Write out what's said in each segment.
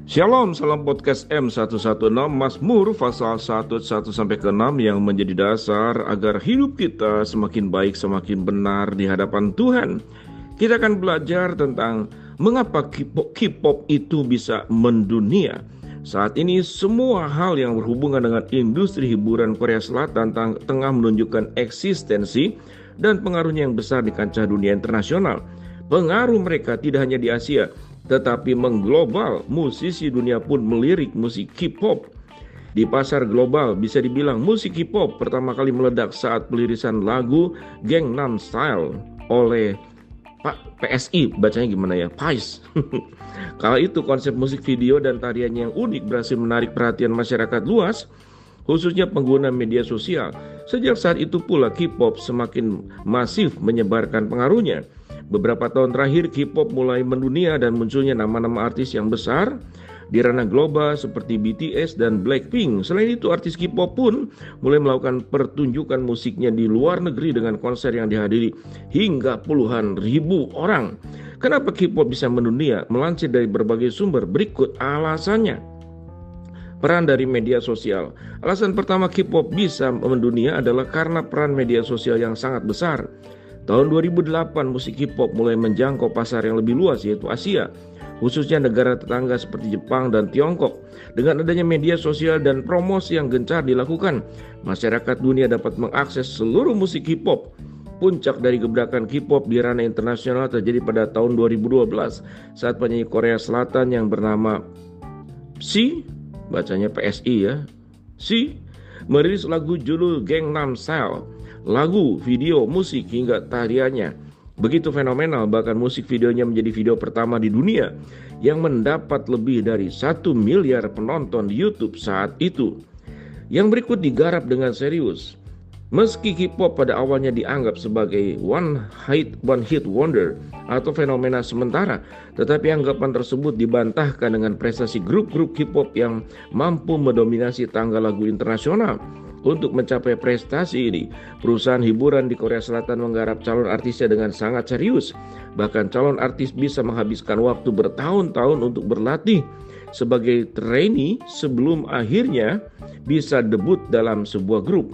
Shalom, salam podcast M116 Mazmur pasal 1 sampai ke 6 yang menjadi dasar agar hidup kita semakin baik, semakin benar di hadapan Tuhan. Kita akan belajar tentang mengapa K-pop itu bisa mendunia. Saat ini semua hal yang berhubungan dengan industri hiburan Korea Selatan tengah menunjukkan eksistensi dan pengaruhnya yang besar di kancah dunia internasional. Pengaruh mereka tidak hanya di Asia, tetapi mengglobal. Musisi dunia pun melirik musik K-pop. Di pasar global bisa dibilang musik K-pop pertama kali meledak saat pelirisan lagu Gangnam Style oleh PSI, bacanya gimana ya? PICE. Kala itu konsep musik video dan tariannya yang unik berhasil menarik perhatian masyarakat luas, khususnya pengguna media sosial. Sejak saat itu pula K-pop semakin masif menyebarkan pengaruhnya. Beberapa tahun terakhir K-pop mulai mendunia dan munculnya nama-nama artis yang besar di ranah global seperti BTS dan Blackpink. Selain itu artis K-pop pun mulai melakukan pertunjukan musiknya di luar negeri dengan konser yang dihadiri hingga puluhan ribu orang. Kenapa K-pop bisa mendunia? Melansir dari berbagai sumber, berikut alasannya. Peran dari media sosial. Alasan pertama K-pop bisa mendunia adalah karena peran media sosial yang sangat besar. Tahun 2008 musik K-pop mulai menjangkau pasar yang lebih luas, yaitu Asia, khususnya negara tetangga seperti Jepang dan Tiongkok. Dengan adanya media sosial dan promosi yang gencar dilakukan, masyarakat dunia dapat mengakses seluruh musik K-pop. Puncak dari gebrakan K-pop di ranah internasional terjadi pada tahun 2012 saat penyanyi Korea Selatan yang bernama Psy, bacanya PSI ya, Psy, merilis lagu judul Gangnam Style. Lagu, video, musik hingga tariannya begitu fenomenal, bahkan musik videonya menjadi video pertama di dunia yang mendapat lebih dari 1 miliar penonton di YouTube saat itu. Yang berikut digarap dengan serius. Meski K-pop pada awalnya dianggap sebagai one hit wonder atau fenomena sementara, tetapi anggapan tersebut dibantahkan dengan prestasi grup-grup K-pop yang mampu mendominasi tangga lagu internasional. Untuk mencapai prestasi ini, perusahaan hiburan di Korea Selatan menggarap calon artisnya dengan sangat serius. Bahkan calon artis bisa menghabiskan waktu bertahun-tahun untuk berlatih sebagai trainee sebelum akhirnya bisa debut dalam sebuah grup.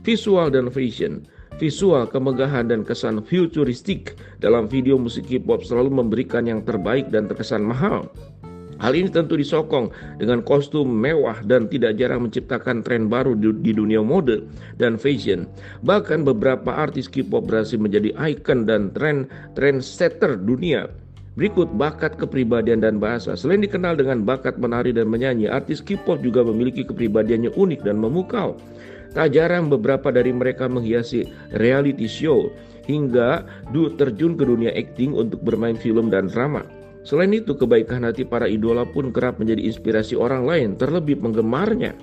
Visual dan fashion. Visual, kemegahan dan kesan futuristik dalam video musik K-pop selalu memberikan yang terbaik dan terkesan mahal. Hal ini tentu disokong dengan kostum mewah dan tidak jarang menciptakan tren baru di dunia mode dan fashion. Bahkan beberapa artis K-pop berhasil menjadi ikon dan trendsetter dunia. Berikut bakat, kepribadian dan bahasa. Selain dikenal dengan bakat menari dan menyanyi, artis K-pop juga memiliki kepribadiannya unik dan memukau. Tak jarang beberapa dari mereka menghiasi reality show hingga terjun ke dunia akting untuk bermain film dan drama. Selain itu, kebaikan hati para idola pun kerap menjadi inspirasi orang lain, terlebih penggemarnya.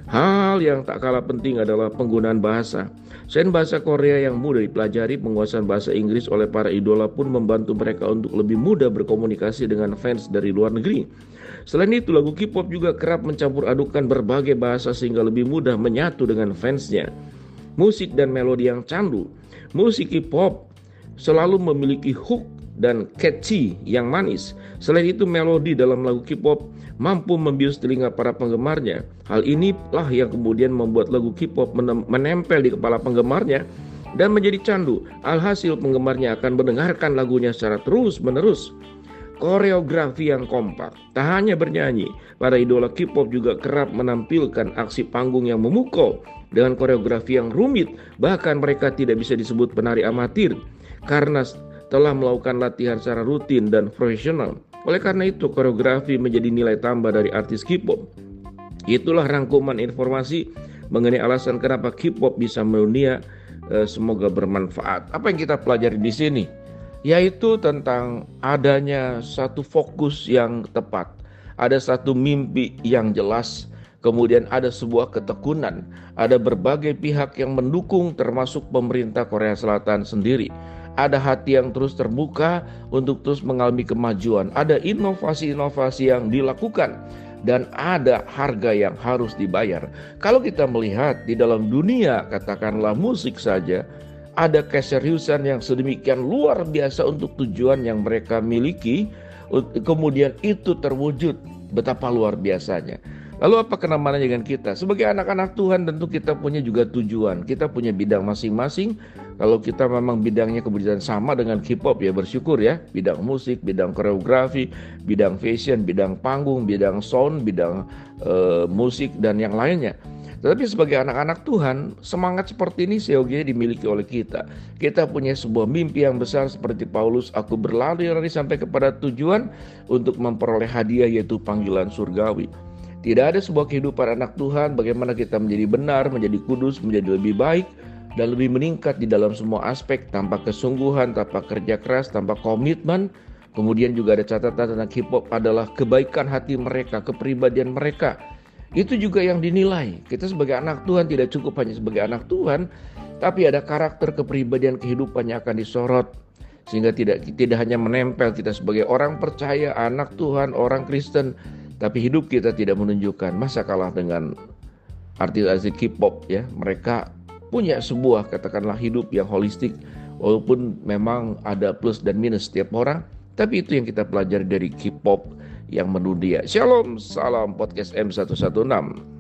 Hal yang tak kalah penting adalah penggunaan bahasa. Selain bahasa Korea yang mudah dipelajari, penguasaan bahasa Inggris oleh para idola pun membantu mereka untuk lebih mudah berkomunikasi dengan fans dari luar negeri. Selain itu, lagu K-pop juga kerap mencampur adukan berbagai bahasa sehingga lebih mudah menyatu dengan fansnya. Musik dan melodi yang candu. Musik K-pop selalu memiliki hook dan catchy yang manis. Selain itu, melodi dalam lagu K-pop mampu membius telinga para penggemarnya. Hal inilah yang kemudian membuat lagu K-pop menempel di kepala penggemarnya dan menjadi candu. Alhasil penggemarnya akan mendengarkan lagunya secara terus-menerus. Koreografi yang kompak. Tak hanya bernyanyi, para idola K-pop juga kerap menampilkan aksi panggung yang memukau dengan koreografi yang rumit. Bahkan mereka tidak bisa disebut penari amatir karena telah melakukan latihan secara rutin dan profesional. Oleh karena itu, koreografi menjadi nilai tambah dari artis K-pop. Itulah rangkuman informasi mengenai alasan kenapa K-pop bisa mendunia. Semoga bermanfaat. Apa yang kita pelajari di sini? Yaitu tentang adanya satu fokus yang tepat, ada satu mimpi yang jelas, kemudian ada sebuah ketekunan, ada berbagai pihak yang mendukung termasuk pemerintah Korea Selatan sendiri. Ada hati yang terus terbuka untuk terus mengalami kemajuan. Ada inovasi-inovasi yang dilakukan. Dan ada harga yang harus dibayar. Kalau kita melihat di dalam dunia, katakanlah musik saja, ada keseriusan yang sedemikian luar biasa untuk tujuan yang mereka miliki. Kemudian itu terwujud Betapa luar biasanya. Lalu apa kenamannya dengan kita? Sebagai anak-anak Tuhan tentu kita punya juga tujuan. Kita punya bidang masing-masing. Kalau kita memang bidangnya kebetulan sama dengan K-pop ya bersyukur ya. Bidang musik, bidang koreografi, bidang fashion, bidang panggung, bidang sound, bidang musik dan yang lainnya. Tetapi sebagai anak-anak Tuhan, semangat seperti ini seyogianya dimiliki oleh kita. Kita punya sebuah mimpi yang besar seperti Paulus, aku berlari-lari sampai kepada tujuan untuk memperoleh hadiah yaitu panggilan surgawi. Tidak ada sebuah kehidupan anak Tuhan bagaimana kita menjadi benar, menjadi kudus, menjadi lebih baik dan lebih meningkat di dalam semua aspek tanpa kesungguhan, tanpa kerja keras, tanpa komitmen. Kemudian juga ada catatan tentang K-pop adalah kebaikan hati mereka, kepribadian mereka. Itu juga yang dinilai. Kita sebagai anak Tuhan tidak cukup hanya sebagai anak Tuhan, tapi ada karakter kepribadian kehidupan yang akan disorot. Sehingga tidak hanya menempel kita sebagai orang percaya, anak Tuhan, orang Kristen, tapi hidup kita tidak menunjukkan. Masa kalah dengan artis-artis K-pop ya. Mereka punya sebuah katakanlah hidup yang holistik, walaupun memang ada plus dan minus setiap orang, tapi itu yang kita pelajari dari K-pop yang mendunia. Shalom, salam podcast M116.